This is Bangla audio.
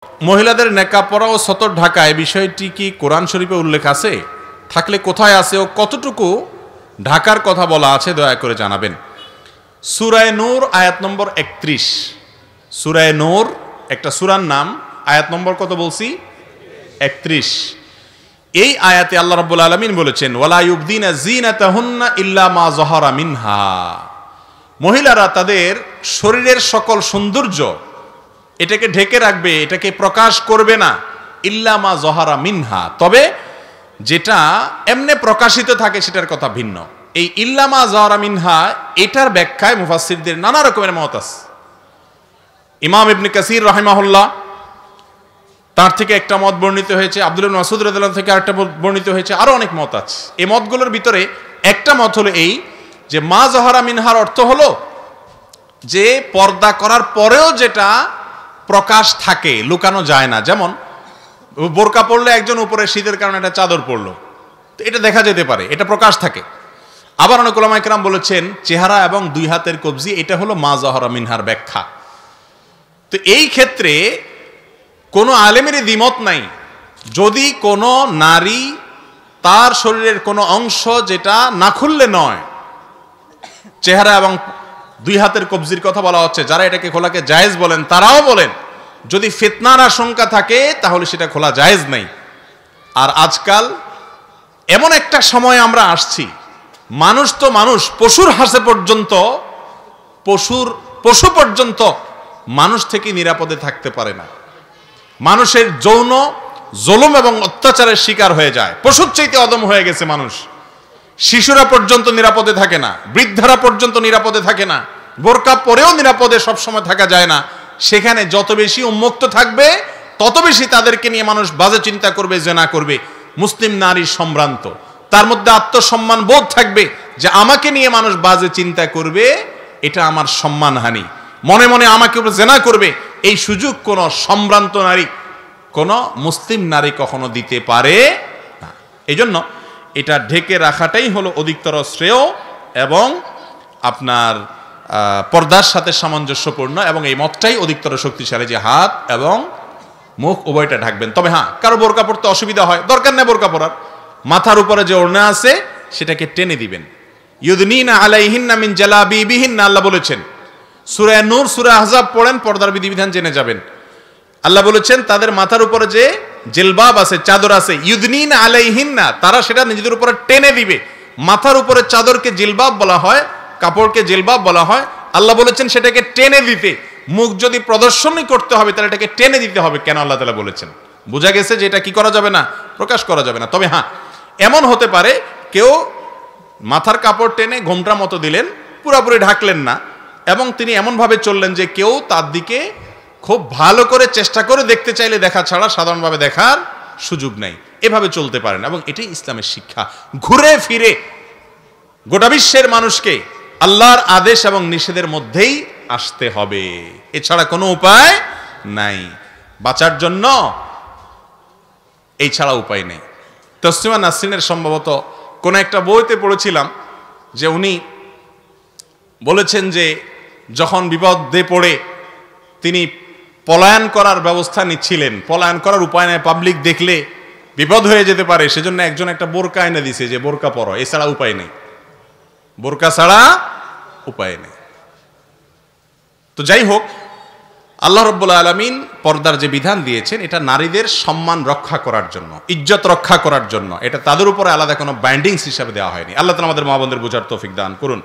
মহিলাদের নেকাব পরা ও সতর ঢাকা এই বিষয়টি কি কোরআন শরীফে উল্লেখ আছে? থাকলে কোথায় আছে ও কতটুকু ঢাকার কথা বলা আছে দয়া করে জানাবেন। সূরা নূর আয়াত নম্বর 31। সূরা নূর একটা সূরার নাম, আয়াত নম্বর কত বলছি? 31। এই আয়াতে আল্লাহ রাব্বুল আলামিন বলেছেন ওয়ালা ইউবদিনা যিনাতাহুন্না ইল্লা মা যাহারা মিনহা, মহিলারা তাদের শরীরের সকল সৌন্দর্য এটাকে ঢেকে রাখবে, এটাকে প্রকাশ করবে না, ইল্লা মা যাহারা মিনহা, তবে যেটা এমনে প্রকাশিত থাকে সেটার কথা ভিন্ন। এই ইল্লা মা যাহারা মিনহা এটার ব্যাখ্যায় মুফাসসিরদের নানা রকমের মত আছে। ইমাম ইবনে কাসির রাহিমাহুল্লাহ তার থেকে একটা মত বর্ণিত হয়েছে, আব্দুল্লাহ ইবনে মাসউদ রাদিয়াল্লাহু থেকে আরেকটা বর্ণিত হয়েছে, আরো অনেক মত আছে। এই মতগুলোর ভিতরে একটা মত হলো এই যে মা যাহারা মিনহার অর্থ হলো যে পর্দা করার পরেও যেটা প্রকাশ থাকে, লুকানো যায় না। যেমন বোরকা পরলে একজন উপরে শীতের কারণে একটা চাদর পরলো, তো এটা দেখা যেতে পারে, এটা প্রকাশ থাকে। আবার অনেক উলামায়ে কেরাম বলেছেন চেহারা এবং দুই হাতের কবজি এটা হলো মা যাহারা মিনহার ব্যাখ্যা। তো এই ক্ষেত্রে কোনো আলেমেরই দ্বিমত নাই, যদি কোনো নারী তার শরীরের কোনো অংশ যেটা না খুললে নয়, চেহারা এবং দুই হাতের কবজির কথা বলা হচ্ছে, যারা এটাকে খোলাকে জায়েজ বলেন তারাও বলেন যদি ফিতনার আশঙ্কা থাকে তাহলে সেটা খোলা জায়েজ নাই। আর আজকাল এমন একটা সময় আমরা আসছি, মানুষ তো মানুষ, পশুর হাসে পর্যন্ত, পশু পর্যন্ত মানুষ থেকে নিরাপদে থাকতে পারে না। মানুষের যৌন জুলুম এবং অত্যাচারের শিকার হয়ে যায়, পশুর চাইতে অদম হয়ে গেছে মানুষ। শিশুরা পর্যন্ত নিরাপদে থাকে না, বৃদ্ধারা পর্যন্ত নিরাপদে থাকে না, বোরকা পরেও নিরাপদে সবসময় থাকা যায় না। সেখানে যত বেশি উন্মুক্ত থাকবে তত বেশি তাদেরকে নিয়ে মানুষ বাজে চিন্তা করবে, জেনা করবে। মুসলিম নারী সম্ভ্রান্ত, তার মধ্যে আত্মসম্মান বোধ থাকবে যে আমাকে নিয়ে মানুষ বাজে চিন্তা করবে, এটা আমার সম্মানহানি, মনে মনে আমাকে উপরে জেনা করবে, এই সুযোগ কোন সম্ভ্রান্ত নারী, কোন মুসলিম নারী কখনো দিতে পারে না। এই জন্য এটা ঢেকে রাখাটাই হলো অধিকতর শ্রেয় এবং আপনার পর্দার সাথে সামঞ্জস্যপূর্ণ, এবং এই মতটাই অধিকতর শক্তিশালী যে হাত এবং মুখ উভয়টা ঢাকবেন। তবে হ্যাঁ, কারো বোরকা পড়তে অসুবিধা হয়, দরকার নেই বোরকা পরার, মাথার উপরে যে ওড়না আছে সেটাকে টেনে দিবেন। ইউদনিনা আলাইহিন্না মিন জালাবিবিহিন্না, আল্লাহ বলেছেন। সূরা নূর, সূরা আহজাব পড়েন, পর্দার বিধিবিধান জেনে যাবেন। আল্লাহ বলেছেন তাদের মাথার উপরে যে জিলবাব আছে, চাদর আছে, ইউদনিনা আলাইহিন্না, তারা সেটা নিজেদের উপরে টেনে দিবে। মাথার উপরে চাদরকে জিলবাব বলা হয়, কাপড়কে জিলবাব বলা হয়। আল্লাহ বলেছেন সেটাকে টেনে দিতে। মুখ যদি প্রদর্শনই করতে হবে তাহলে এটাকে টেনে দিতে হবে। কেন আল্লাহ তাআলা বলেছেন? বোঝা গেছে যে এটা কি করা যাবে না, প্রকাশ করা যাবে না। তবে হ্যাঁ, এমন হতে পারে কেউ মাথার কাপড় টেনে ঘোমটা মতো দিলেন, পুরোপুরি ঢাকলেন না, এবং তিনি এমনভাবে চললেন যে কেউ তার দিকে খুব ভালো করে চেষ্টা করে দেখতে চাইলে দেখা ছাড়া সাধারণভাবে দেখার সুযোগ নেই। এভাবে চলতে পারেন, এবং এটাই ইসলামের শিক্ষা। ঘুরে ফিরে গোটা বিশ্বের মানুষকে আল্লাহর আদেশ এবং নিষেধের মধ্যেই আসতে হবে, এছাড়া কোনো উপায় নাই বাঁচার জন্য, এই ছাড়া উপায় নেই। তসলিমা নাসরিনের সম্ভবত কোন একটা বইতে পড়েছিলাম যে উনি বলেছেন যে যখন বিপদে পড়ে তিনি পলায়ন করার ব্যবস্থা নিচ্ছিলেন, পলায়ন করার উপায় নেই, পাবলিক দেখলে বিপদ হয়ে যেতে পারে, সেজন্য একজন একটা বোরকা এনে দিছে যে বোরকা পরো, এছাড়া উপায় নেই, বোরকা ছাড়া উপায় নেই। তো যাই হোক, আল্লাহ রাব্বুল আলামিন পর্দার যে বিধান দিয়েছেন এটা নারীদের সম্মান রক্ষা করার জন্য, ইজ্জত রক্ষা করার জন্য, এটা তাদের উপরে আলাদা কোনো বাইন্ডিংস হিসাবে দেওয়া হয়নি। আল্লাহ তাআলা আমাদের মা বোনদের বোঝার তৌফিক দান করুন।